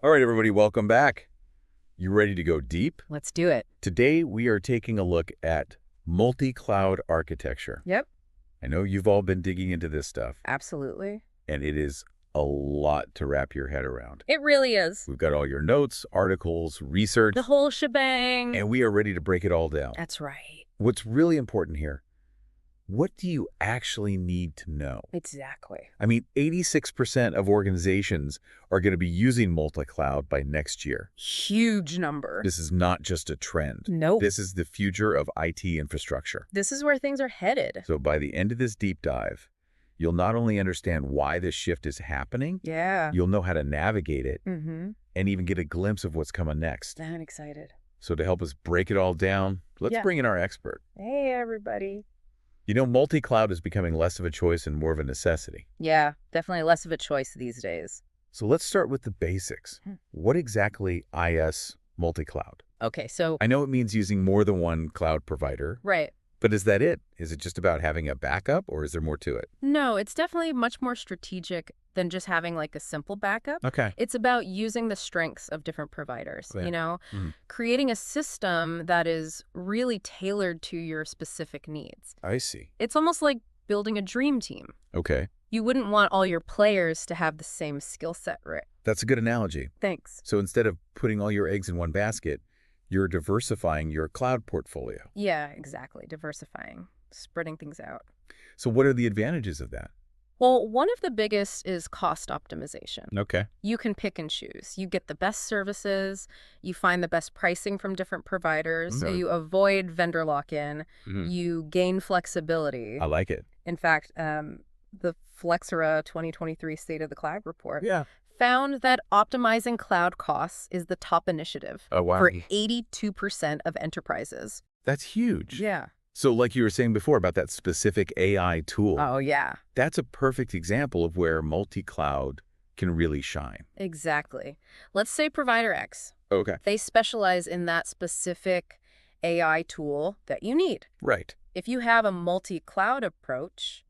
All right, everybody, welcome back. You ready to go deep? Let's do it. Today, we are taking a look at multi-cloud architecture. Yep, I know you've all been digging into this stuff, absolutely. and it is a lot to wrap your head around. It really is. We've got all your notes, articles, research, The whole shebang. and we are ready to break it all down. That's right. What's really important here, what do you actually need to know? Exactly. I mean, 86% of organizations are going to be using multi-cloud by next year. Huge number. This is not just a trend. Nope. This is the future of IT infrastructure. This is where things are headed. So by the end of this deep dive, you'll not only understand why this shift is happening, Yeah. you'll know how to navigate it Mm-hmm. and even get a glimpse of what's coming next. I'm excited. So to help us break it all down, let's bring in our expert. Hey, everybody. You know, multi-cloud is becoming less of a choice and more of a necessity. Yeah, definitely less of a choice these days. So let's start with the basics. What exactly is multi-cloud? Okay, so... I know it means using more than one cloud provider, Right. but is that it? Is it just about having a backup, or is there more to it? No, it's definitely much more strategic than just having like a simple backup. Okay. It's about using the strengths of different providers, Yeah. creating a system that is really tailored to your specific needs. I see. It's almost like building a dream team. Okay. You wouldn't want all your players to have the same skill set, right? That's a good analogy. Thanks. So instead of putting all your eggs in one basket, you're diversifying your cloud portfolio. Yeah, exactly. Diversifying, spreading things out. So what are the advantages of that? Well, one of the biggest is cost optimization. Okay. You can pick and choose. You get the best services, you find the best pricing from different providers, so Okay. you avoid vendor lock-in, Mhm. you gain flexibility. I like it. In fact, the Flexera 2023 State of the Cloud report Yeah. found that optimizing cloud costs is the top initiative Oh, wow. for 82% of enterprises. That's huge. Yeah. So like you were saying before about that specific AI tool, Oh, yeah. that's a perfect example of where multi-cloud can really shine. Exactly. Let's say provider X. Okay. They specialize in that specific AI tool that you need. Right. If you have a multi-cloud approach,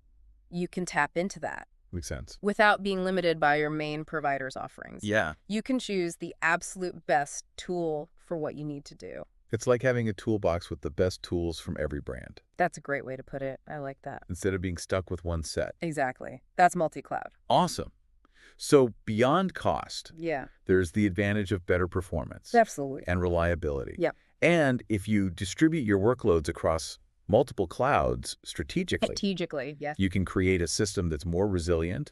you can tap into that Makes sense. without being limited by your main provider's offerings. Yeah. You can choose the absolute best tool for what you need to do. It's like having a toolbox with the best tools from every brand, That's a great way to put it. I like that. instead of being stuck with one set. Exactly. That's multi-cloud. Awesome. So beyond cost, Yeah. there's the advantage of better performance Absolutely. and reliability. Yep. And if you distribute your workloads across multiple clouds strategically, Strategically, yes. you can create a system that's more resilient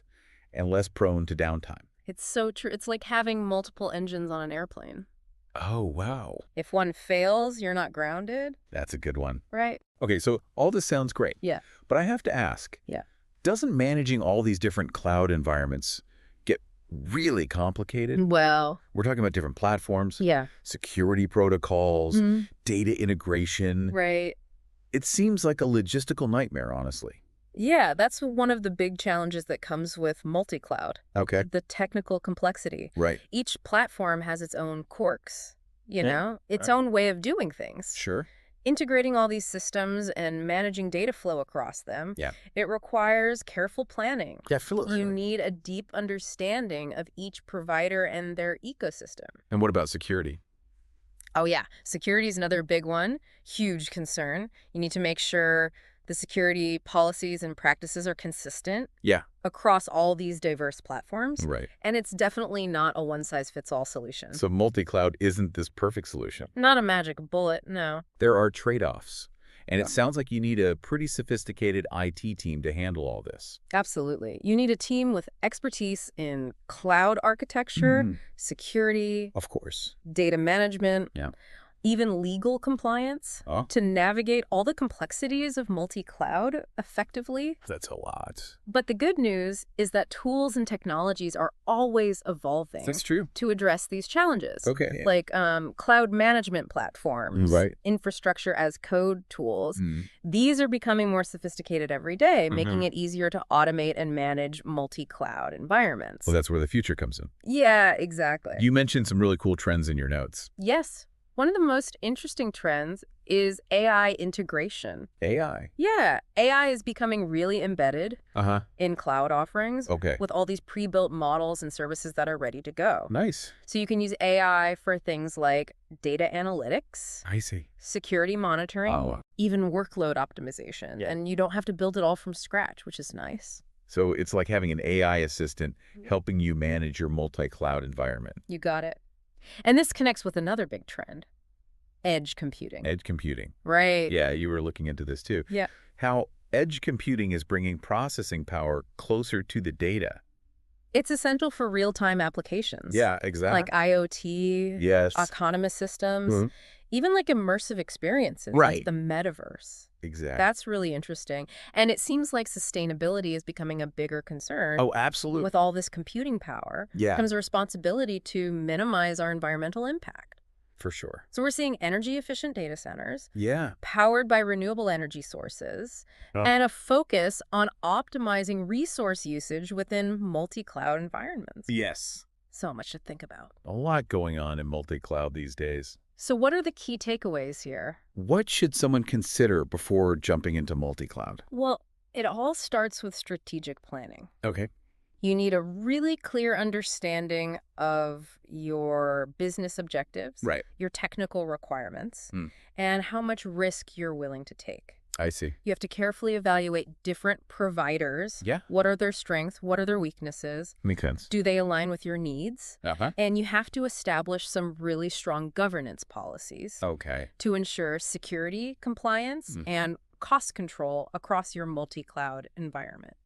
and less prone to downtime. It's so true. It's like having multiple engines on an airplane. Oh, wow. If one fails, you're not grounded, That's a good one. right? Okay, so all this sounds great. Yeah. But I have to ask, Yeah. doesn't managing all these different cloud environments get really complicated? Well, We're talking about different platforms, yeah. security protocols, Mhm. data integration. Right. It seems like a logistical nightmare, honestly. Yeah, that's one of the big challenges that comes with multi-cloud. Okay. The technical complexity. Right. Each platform has its own quirks, Yeah. its own way of doing things. Sure. Integrating all these systems and managing data flow across them, Yeah. it requires careful planning. Definitely. You need a deep understanding of each provider and their ecosystem. And what about security? Oh, yeah. Security is another big one. Huge concern. You need to make sure the security policies and practices are consistent Yeah. across all these diverse platforms. Right. And it's definitely not a one-size-fits-all solution. So multi-cloud isn't this perfect solution. Not a magic bullet, no. There are trade-offs. And it sounds like you need a pretty sophisticated IT team to handle all this. Absolutely. You need a team with expertise in cloud architecture, Mhm. security, Of course. data management, Yeah. even legal compliance Oh, to navigate all the complexities of multi-cloud effectively. that's a lot. But the good news is that tools and technologies are always evolving That's true. to address these challenges. Okay. Like cloud management platforms, Right. infrastructure as code tools. Mm. These are becoming more sophisticated every day, making Mhm. it easier to automate and manage multi-cloud environments. Well, that's where the future comes in. Yeah, exactly. You mentioned some really cool trends in your notes. Yes. One of the most interesting trends is AI integration. AI. Yeah, AI is becoming really embedded Uh-huh. in cloud offerings Okay. with all these pre-built models and services that are ready to go. Nice. So you can use AI for things like data analytics, I see. security monitoring, Oh. even workload optimization. Yeah. And you don't have to build it all from scratch, which is nice. So it's like having an AI assistant helping you manage your multi-cloud environment. You got it. And this connects with another big trend, edge computing. Edge computing. Right. Yeah, you were looking into this too. Yeah. How edge computing is bringing processing power closer to the data. It's essential for real-time applications. Yeah, Like exactly. IoT, Yes. autonomous systems, Mhm. even like immersive experiences, like Right. the metaverse. Exactly. That's really interesting. And it seems like sustainability is becoming a bigger concern. Oh, absolutely. With all this computing power Yeah, comes a responsibility to minimize our environmental impact. for sure. So we're seeing energy-efficient data centers Yeah. powered by renewable energy sources Oh. and a focus on optimizing resource usage within multi-cloud environments. Yes. So much to think about. A lot going on in multi-cloud these days. So what are the key takeaways here? What should someone consider before jumping into multi-cloud? Well, it all starts with strategic planning. Okay. You need a really clear understanding of your business objectives, Right. your technical requirements, Hmm. and how much risk you're willing to take. I see. You have to carefully evaluate different providers. Yeah. What are their strengths? What are their weaknesses? Makes sense. Do they align with your needs? Uh-huh. And you have to establish some really strong governance policies Okay. to ensure security, compliance, Mm. and cost control across your multi-cloud environment.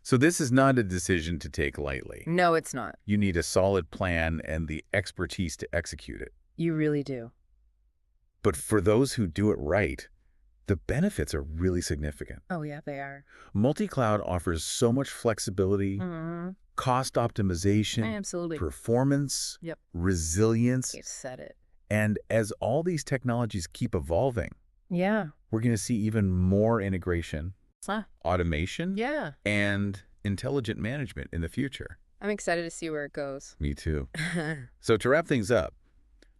So this is not a decision to take lightly. No, it's not. You need a solid plan and the expertise to execute it. You really do. But for those who do it right, the benefits are really significant. Oh, yeah, they are. Multi-cloud offers so much flexibility, Mm-hmm. cost optimization, Absolutely. performance, Yep. resilience, You said it. and as all these technologies keep evolving, Yeah. we're going to see even more integration, Huh. automation, Yeah. and intelligent management in the future. I'm excited to see where it goes. Me too. So to wrap things up,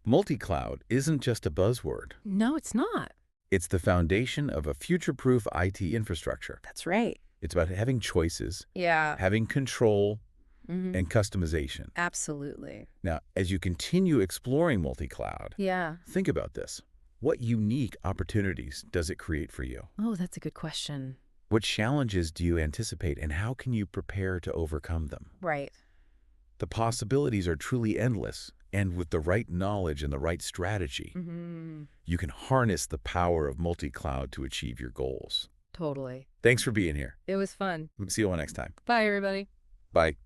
multi-cloud isn't just a buzzword. No, it's not. It's the foundation of a future-proof IT infrastructure. That's right. It's about having choices, Yeah. having control, Mm-hmm. and customization. Absolutely. Now, as you continue exploring multi-cloud, Yeah. think about this. What unique opportunities does it create for you? Oh, that's a good question. What challenges do you anticipate, and how can you prepare to overcome them? Right. The possibilities are truly endless, and with the right knowledge and the right strategy, Mm-hmm. you can harness the power of multi-cloud to achieve your goals. Totally. Thanks for being here. It was fun. See you all next time. Bye, everybody. Bye.